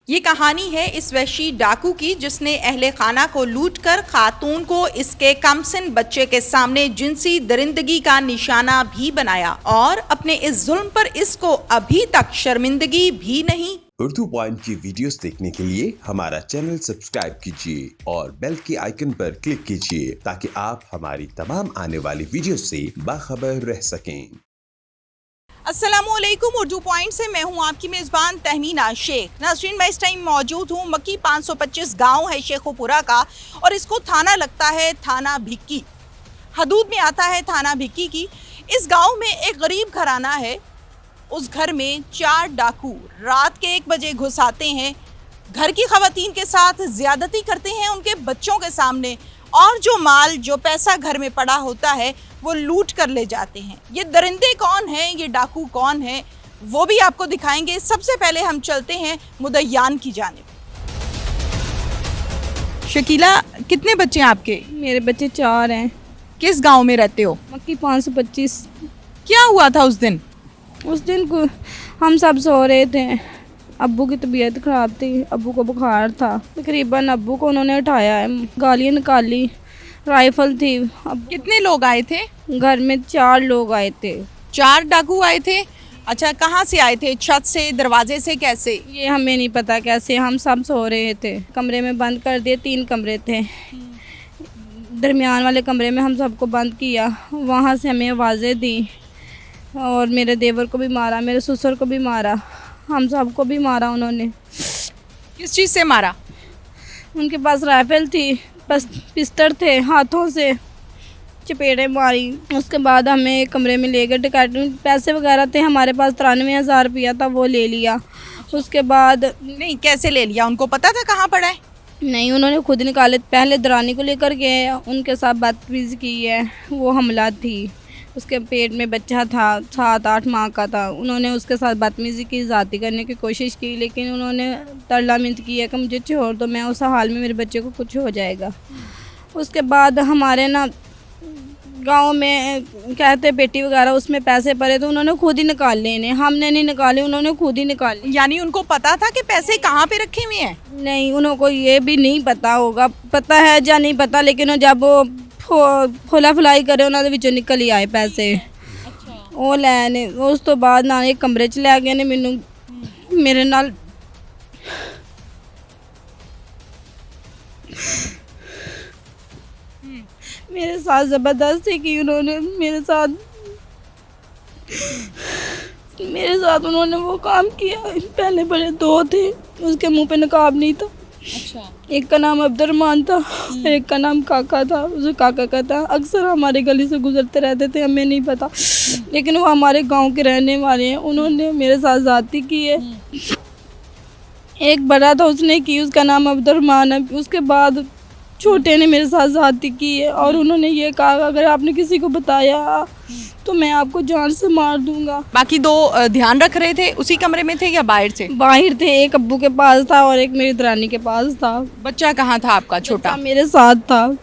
ये कहानी है इस वहशी डाकू की जिसने अहले खाना को लूटकर खातून को इसके कमसिन बच्चे के सामने जिनसी दरिंदगी का निशाना भी बनाया और अपने इस जुल्म पर इसको अभी तक शर्मिंदगी भी नहीं। उर्दू पॉइंट की वीडियोस देखने के लिए हमारा चैनल सब्सक्राइब कीजिए और बेल के आइकन पर क्लिक कीजिए ताकि आप हमारी तमाम आने वाली वीडियोस से बाखबर रह सकें। अस्सलामुअलैकुम, उर्दू पॉइंट से मैं हूं आपकी मेज़बान तहमीना शेख। नाज़रीन, मैं इस टाइम मौजूद हूं मक्की 525 गांव है शेखोपुरा का और इसको थाना लगता है थाना भिक्की, हदूद में आता है थाना भिक्की की। इस गांव में एक गरीब घराना है। उस घर में 4 डाकू रात के 1 बजे घुस आते हैं, घर की खवातीन के साथ ज़्यादती करते हैं उनके बच्चों के सामने और जो माल जो पैसा घर में पड़ा होता है वो लूट कर ले जाते हैं। ये दरिंदे कौन हैं, ये डाकू कौन है, वो भी आपको दिखाएंगे। सबसे पहले हम चलते हैं मुदय्यान की जानिब। शकीला, कितने बच्चे हैं आपके? मेरे बच्चे 4 हैं। किस गांव में रहते हो? मक्की 525। क्या हुआ था उस दिन? उस दिन को हम सब सो रहे थे। अब्बू की तबीयत ख़राब थी, अब्बू को बुखार था। तकरीबन अब्बू को उन्होंने उठाया है, गालियाँ निकाली, राइफल थी। अब कितने लोग आए थे? घर में 4 लोग आए थे। 4 डाकू आए थे। अच्छा, कहाँ से आए थे? छत से, दरवाजे से, कैसे? ये हमें नहीं पता कैसे। हम सब सो रहे थे, कमरे में बंद कर दिए। 3 कमरे थे, दरमियान वाले कमरे में हम सबको बंद किया। वहाँ से हमें आवाज़ें दी और मेरे देवर को भी मारा, मेरे ससुर को भी मारा, हम सबको भी मारा उन्होंने। किस चीज़ से मारा? उनके पास राइफल थी, बस पिस्टल थे, हाथों से चपेड़े मारी। उसके बाद हमें एक कमरे में ले गए। डकैती पैसे वगैरह थे हमारे पास, 93,000 रुपया था, वो ले लिया। उसके बाद नहीं, कैसे ले लिया? उनको पता था कहाँ पड़ा है? नहीं, उन्होंने खुद निकाले। पहले दरानी को लेकर गए, उनके साथ बदतमीज़ी की है। वो हमला थी, उसके पेट में बच्चा था, 7-8 माह का था। उन्होंने उसके साथ बदतमीज़ी की, ज़्यादती करने की कोशिश की, लेकिन उन्होंने तरला मिन्नत की है कि मुझे छोड़ दो, मैं उस हाल में मेरे बच्चे को कुछ हो जाएगा। उसके बाद हमारे ना गांव में कहते पेटी वगैरह उसमें पैसे पड़े तो उन्होंने खुद ही निकाल लेने, हमने नहीं निकाले, उन्होंने खुद ही निकाले। यानी उनको पता था कि पैसे कहाँ पे रखे हुए हैं? नहीं, उनको ये भी नहीं पता होगा, पता है या नहीं पता, लेकिन जब वो फुला फुलाई करे उन्होंने विचों निकल ही आए पैसे। अच्छा। वो लैने उस तो बाद ना एक कमरे च लै गए ने मैनू, मेरे नाल मेरे साथ ज़बरदस्ती की उन्होंने। मेरे साथ उन्होंने वो काम किया। पहले बड़े 2 थे, उसके मुंह पे नकाब नहीं था। अच्छा। एक का नाम अब्दुर्रहमान था, एक का नाम काका था। उसे काका का था। अक्सर हमारे गली से गुजरते रहते थे, हमें नहीं पता, लेकिन वो हमारे गांव के रहने वाले हैं। उन्होंने मेरे साथ ज़्यादती की है। एक बड़ा था, उसने की, उसका नाम अब्दुर्रहमान है। उसके बाद छोटे ने मेरे साथ ज़्यादती की है और उन्होंने ये कहा अगर आपने किसी को बताया तो मैं आपको जान से मार दूंगा। बाकी 2 ध्यान रख रहे थे? उसी कमरे में थे या बाहर से? बाहर थे, एक अब्बू के पास था और एक मेरी दरानी के पास था। बच्चा कहाँ था आपका छोटा? मेरे साथ था।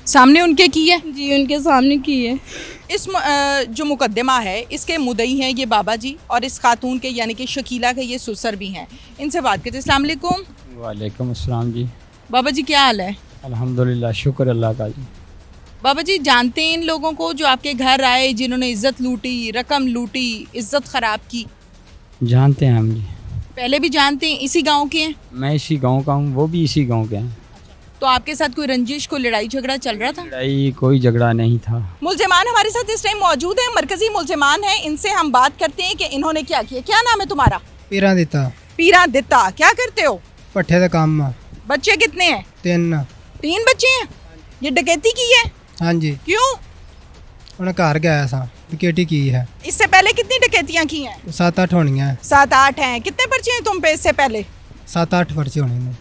सामने उनके की है? जी, उनके सामने की है। इस जो मुकदमा है इसके मुदई हैं ये बाबा जी और इस खातून के यानी कि शकीला के ये ससुर भी हैं। इनसे बात करते हैं। अस्सलाम वालेकुम। वालेकुम अस्सलाम जी। बाबा जी, क्या हाल है? अल्हम्दुलिल्लाह, शुक्र अल्लाह का जी। बाबा जी, जानते हैं इन लोगों को जो आपके घर आए, जिन्होंने इज्जत लूटी, रकम लूटी, इज्जत ख़राब की? जानते हैं हम जी। पहले भी जानते हैं? इसी गांव के हैं? मैं इसी गांव का हूँ, वो भी इसी गांव के हैं। तो आपके साथ कोई रंजिश, कोई लड़ाई झगड़ा चल रहा था? लड़ाई कोई झगड़ा नहीं था। मुल्ज़िमान हमारे साथ इस टाइम मौजूद है, मरकजी मुल्ज़िमान है। इनसे हम बात करते हैं कि इन्होंने क्या किया। क्या नाम है तुम्हारा? पीरा दिता। पीरा दिता। क्या करते हो? पट्ठे का काम में। बच्चे कितने हैं? 3 बच्चे हैं। ये डकैती की है? हाँ जी। क्यों? उन्हें घर गया सा, डकैती की है। इससे पहले कितनी डकैतियां की हैं? 7-8 होनी है। 7-8 हैं। कितने पर्चे हैं तुम पे इससे पहले? 7-8 पर्चे होने ने।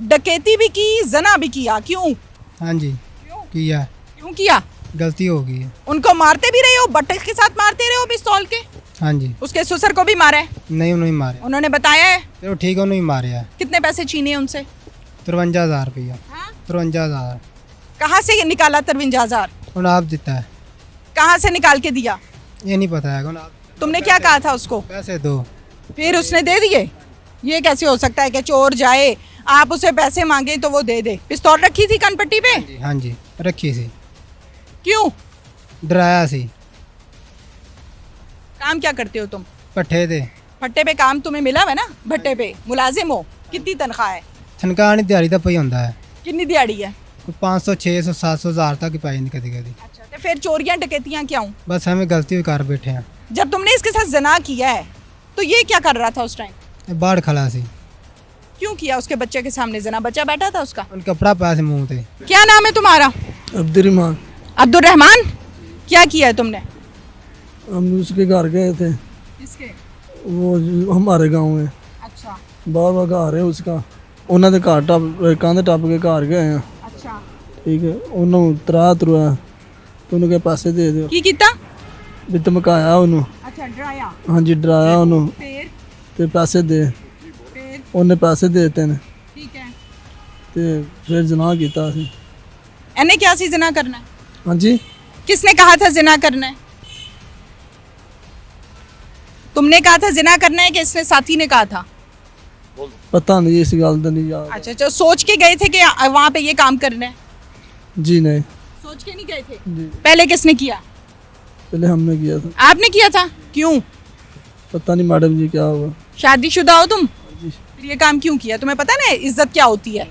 डकैती भी की, जना भी किया। क्यों? हाँ जी। क्यों? किया। क्यों किया? गलती हो गई है। उनको मारते भी रहे हो? बट्टे के साथ मारते रहे हो पिस्तौल के? हाँ जी। उसके ससुर को भी मारा है? नहीं, उन्होंने मारे। उन्होंने बताया है? चलो ठीक है, उन्होंने मारे है। कितने पैसे छीने उनसे? 53,000 रुपया। हाँ? 53,000। कहाँ से निकाला 53,000? उन्हें आप देता है। कहाँ से निकाल के दिया? ये नहीं पता है। तुमने क्या कहा था उसको? पैसे दो। फिर उसने दे दिए? ये कैसे हो सकता है कि चोर जाए, आप उसे पैसे मांगे तो वो दे दे? पिस्तौल रखी थी कनपट्टी पे? हाँ जी रखी सी, क्यों? डराया सी। काम क्या करते हो तुम? पट्ठे थे। भट्टे पे काम तुम्हें मिला है ना? भट्टे पे मुलाजिम हो? कितनी तनख्वाह है? तनख्वाह नहीं, दिहाड़ी तो पई होंदा है। कितनी दिहाड़ी है? कोई 500 600 700 हज़ार तक ही पाई नहीं कभी कभी। अच्छा, तो फिर चोरियां डकैतियां क्यों? बस हमें गलती हुई कर बैठे हैं। जब तुमने इसके साथ जना किया है तो ये क्या कर रहा था उस टाइम? ये बाढ़ खला सी, क्यों किया उसके बच्चे के सामने जना? बच्चा बैठा था उसका। उन कपड़ा पाया से मुँह थे। क्या नाम है तुम्हारा? अब्दुर्रहमान। अब्दुर्रहमान, क्या किया है तुमने? हम उसके घर गए थे, इसके? वो जो हमारे गांव में अच्छा बार घर है उसका, ਉਹਨਾਂ ਦੇ ਘਰ ਟੱਪ ਕੰਧ ਟੱਪ ਕੇ ਘਰ ਗਏ ਆ। अच्छा, ਠੀਕ ਹੈ, ਉਹਨੂੰ ਤਰਾ ਤਰੁਆ ਤੇ ਉਹਨੂੰ ਕਿਹਾ ਪੈਸੇ ਦੇ ਦਿਓ, की कीता? ਵੀ ਧਮਕਾਇਆ ਉਹਨੂੰ। अच्छा, डराया। ਹਾਂਜੀ ਡਰਾਇਆ ਉਹਨੂੰ फिर? ਤੇ ਪੈਸੇ ਦੇ, फिर? ਉਹਨੇ ਪੈਸੇ ਦੇ ਦਿੱਤੇ ਨੇ ठीक है। ਤੇ ਫਿਰ ਜਨਾਹ ਕੀਤਾ ਅਸੀਂ। एने क्या सी जना करना है? ਹਾਂਜੀ किसने कहा था जिना करना है? तुमने कहा था जिना करना है कि इसने साथी ने कहा था? ਪਤਾ ਨਹੀਂ ਇਸ ਗੱਲ ਦਾ ਨਹੀਂ ਯਾਦ। अच्छा अच्छा, सोच के गए थे कि वहाँ पे ये काम करना है? जी नहीं सोच के नहीं गए थे? जी, पहले किसने किया? पहले हमने किया था। आपने किया था? क्यों? पता नहीं मैडम जी क्या हुआ। शादीशुदा हो तुम? फिर ये काम क्यों किया? तुम्हें पता है ना इज्जत क्या होती है,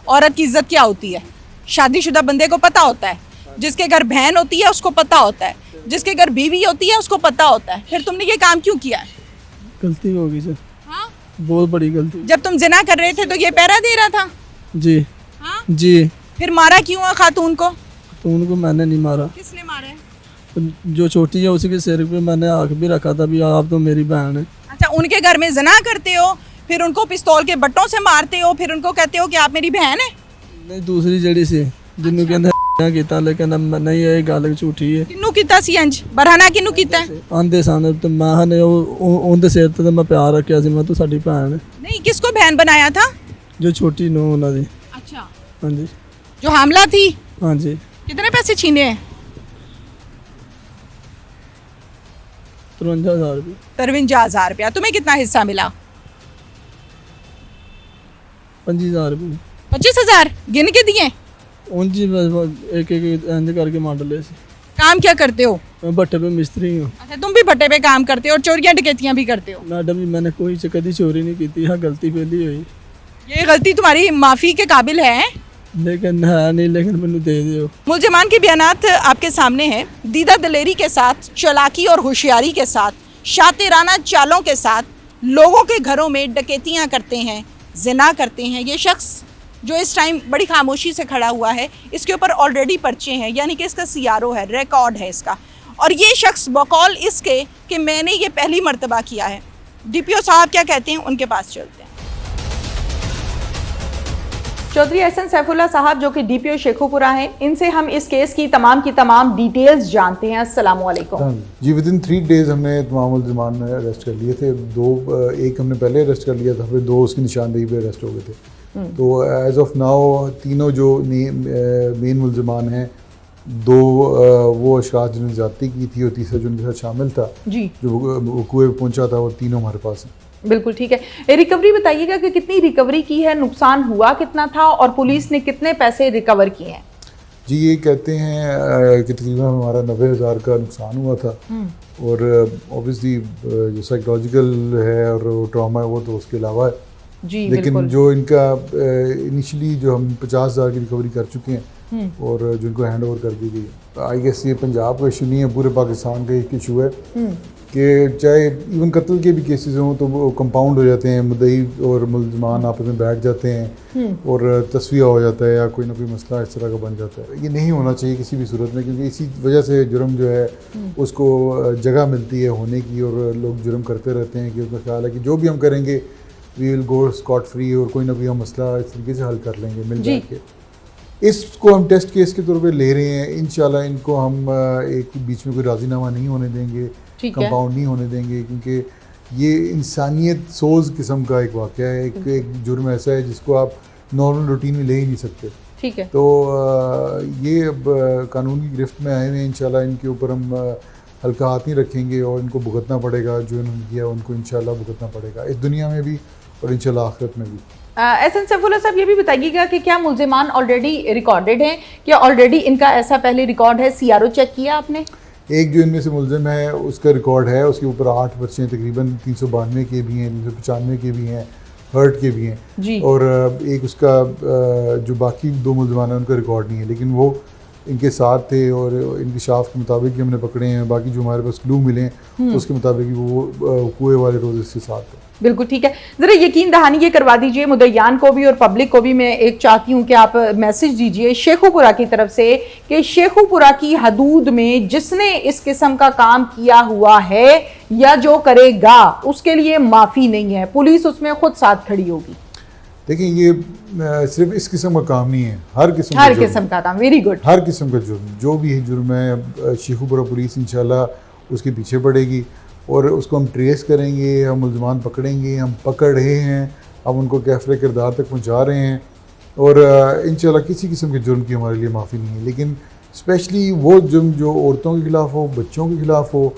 औरत की इज्जत क्या होती है? शादीशुदा बंदे को पता होता है, जिसके घर बहन होती है उसको पता होता है, जिसके घर बीवी होती है उसको पता होता है। फिर तुमने ये काम क्यों किया है? गलती हो गई सर, हाँ? बहुत बड़ी गलती। जब तुम जिना कर रहे थे तो ये पहरा दे रहा था? जी हाँ? जी। फिर मारा क्यों है खातून को? तो उनको मैंने नहीं मारा, किसने मारा है? जो छोटी है उसी के सिर पे मैंने आँख भी रखा था भी आप तो मेरी बहन है। अच्छा, उनके घर में जना करते हो, फिर उनको पिस्तौल के बट्टों से मारते हो, फिर उनको कहते हो कि आप मेरी बहन है? नहीं दूसरी जड़ी सी जिन्होंने कहते ਕੀਤਾ लेकिन नहीं ये गल झूठी है। किन्नू कीता सी इंज? बरहाना किन्नू कीता है? आंदे सन तो मैं ने ਉਹਦੇ ਸਿਰ ਤੇ ਮੈਂ ਪਿਆਰ ਰੱਖਿਆ ਸੀ, ਮੈਂ ਤੂੰ ਸਾਡੀ ਭੈਣ ਹੈ। नहीं, किसको बहन बनाया था? जो छोटी नो ਉਹਨਾਂ ਦੀ। अच्छा, हाँ जी जो हामला थी? हाँ जी। कितने पैसे छीने हैं? 53,000 रुपये। 53,000 रुपया। तुम्हें कितना हिस्सा मिला? 25,000 रुपये। 25,000 गिन के दिए? उन जी बस एक एक इंज करके मार ले सी। काम क्या करते हो? मैं भट्टे पे मिस्त्री हूँ। अच्छा, तुम भी भट्टे पे काम करते हो और चोरियां डकैतियां भी करते हो? मैडम जी मैंने कोई कभी चोरी नहीं की थी, यहाँ गलती पहली हुई ये गलती तुम्हारी माफ़ी के काबिल है? लेकिन है नहीं, लेकिन मैंने दे दियो। मुलजमान के बयानात आपके सामने हैं। दीदा दलेरी के साथ, चालाकी और होशियारी के साथ, शातिराना चालों के साथ लोगों के घरों में डकैतियां करते हैं, जिना करते हैं। ये शख्स जो इस टाइम बड़ी खामोशी से खड़ा हुआ है, इसके ऊपर ऑलरेडी पर्चे हैं, यानी कि इसका सीआरओ है, रिकॉर्ड है इसका। और ये शख्स बकौल इसके कि मैंने ये पहली मर्तबा किया है। डीपीओ साहब क्या कहते हैं, उनके पास चलते हैं। चौधरी एहसन सैफुल्लाह साहब जो कि डीपीओ शेखोपुरा हैं, इनसे हम इस केस की तमाम डिटेल्स जानते हैं। अस्सलाम वालेकुम जी। विदिन 3 डेज़ हमने तमाम मुलज़मान अरेस्ट कर लिए थे। एक हमने पहले अरेस्ट कर लिया था, फिर 2 उसकी निशानदेही पे अरेस्ट हो गए थे। तो एज़ ऑफ नाउ तीनों जो मेन मुलज़मान हैं, 2 वो अशख़ास जिन्होंने ज़्यादती की थी और तीसरा जो उनके साथ शामिल था जी, जो वकूए पे पहुँचा था, वो तीनों हमारे पास हैं। बिल्कुल ठीक है। रिकवरी बताइएगा कि कितनी रिकवरी की है, नुकसान हुआ कितना था और पुलिस ने कितने पैसे रिकवर किए हैं? जी ये कहते हैं कि तकरीबन हमारा 90,000 का नुकसान हुआ था। और ऑब्वियसली जो साइकोलॉजिकल है और ट्रॉमा है वो तो उसके अलावा है। जी, लेकिन जो इनका इनिशियली जो हम 50,000 की रिकवरी कर चुके हैं और जो इनको हैंड ओवर कर दी गई। आई गेस ये पंजाब का इशू नहीं है, पूरे पाकिस्तान का एक इशू है कि चाहे इवन कत्ल के भी केसेस हों तो वो कंपाउंड हो जाते हैं, मुद्दई और मुलज़मान आपस में बैठ जाते हैं और तस्वीर हो जाता है या कोई ना कोई मसला इस तरह का बन जाता है। ये नहीं होना चाहिए किसी भी सूरत में, क्योंकि इसी वजह से जुर्म जो है उसको जगह मिलती है होने की और लोग जुर्म करते रहते हैं कि उनका ख्याल है कि जो भी हम करेंगे we will go scot free और कोई ना कोई हम मसला इस तरीके से हल कर लेंगे मिल बैठ के। इसको हम टेस्ट केस के तौर पे ले रहे हैं। इंशाल्लाह इनको हम एक बीच में कोई राजीनामा नहीं होने देंगे, कंपाउंड नहीं होने देंगे, क्योंकि ये इंसानियत सोज किस्म का एक वाक़या है। एक जुर्म ऐसा है जिसको आप नॉर्मल रूटीन में ले ही नहीं सकते। ठीक है। तो ये अब कानून की गिरफ्त में आए हुए हैं। इंशाल्लाह इनके ऊपर हम हल्का हाथ नहीं रखेंगे और इनको भुगतना पड़ेगा, जो इन्होंने किया उनको इंशाल्लाह भुगतना पड़ेगा, इस दुनिया में भी और इंशाल्लाह आखिरत में भी। एहसन सैफुल्लाह साहब, ये भी बताइएगा कि क्या मुल्जिमान ऑलरेडी रिकॉर्डेड हैं, क्या ऑलरेडी इनका ऐसा पहले रिकॉर्ड है, CRO चेक किया आपने? एक जो इनमें से मुलजिम है उसका रिकॉर्ड है, उसके ऊपर 8 पर्चे तकरीबन 392 के भी हैं, 395 के भी हैं, हर्ट के भी हैं जी। और एक उसका जो बाकी 2 मुलजिमान हैं उनका रिकॉर्ड नहीं है, लेकिन वो इनके साथ थे और इनकी शाफ के मुताबिक ही हमने पकड़े हैं। बाकी जो हमारे पास क्लू मिले हैं उसके मुताबिक ही वो कुएं वाले रोज़ इसके साथ थे। बिल्कुल ठीक है। ज़रा यकीन दहानी ये करवा दीजिए मुद्दईयान को भी और पब्लिक को भी। मैं एक चाहती हूँ कि आप मैसेज दीजिए शेखुपुरा की तरफ से कि शेखुपुरा की हदूद में जिसने इस किस्म का काम किया हुआ है या जो करेगा उसके लिए माफ़ी नहीं है, पुलिस उसमें खुद साथ खड़ी होगी। देखिए ये सिर्फ इस किस्म का काम नहीं है, हर किस्म का काम। Very good. हर किस्म का जुर्म, जो भी है जुर्म है, शेखुपुरा पुलिस इंशाल्लाह उसके पीछे पड़ेगी और उसको हम ट्रेस करेंगे, हम मुल्ज़िमान पकड़ेंगे, हम पकड़ रहे हैं, हम उनको कैफ़रे किरदार तक पहुंचा रहे हैं और इंशाल्लाह किसी किस्म के जुर्म की हमारे लिए माफ़ी नहीं है। लेकिन स्पेशली वो जुर्म जो औरतों के ख़िलाफ़ हो, बच्चों के ख़िलाफ़ हो,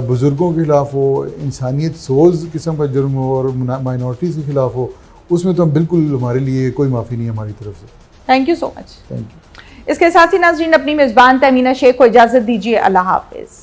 बुज़ुर्गों के ख़िलाफ़ हो, इंसानियत सोज़ किस्म का जुर्म हो और माइनॉरिटीज़ के ख़िलाफ़ हो, उसमें तो हम बिल्कुल, हमारे लिए कोई माफ़ी नहीं है हमारी तरफ से। Thank you so much. Thank you. इसके साथ ही नाज़रीन अपनी मेज़बान तहमीना शेख को इजाज़त दीजिए। अल्लाह हाफ़िज़।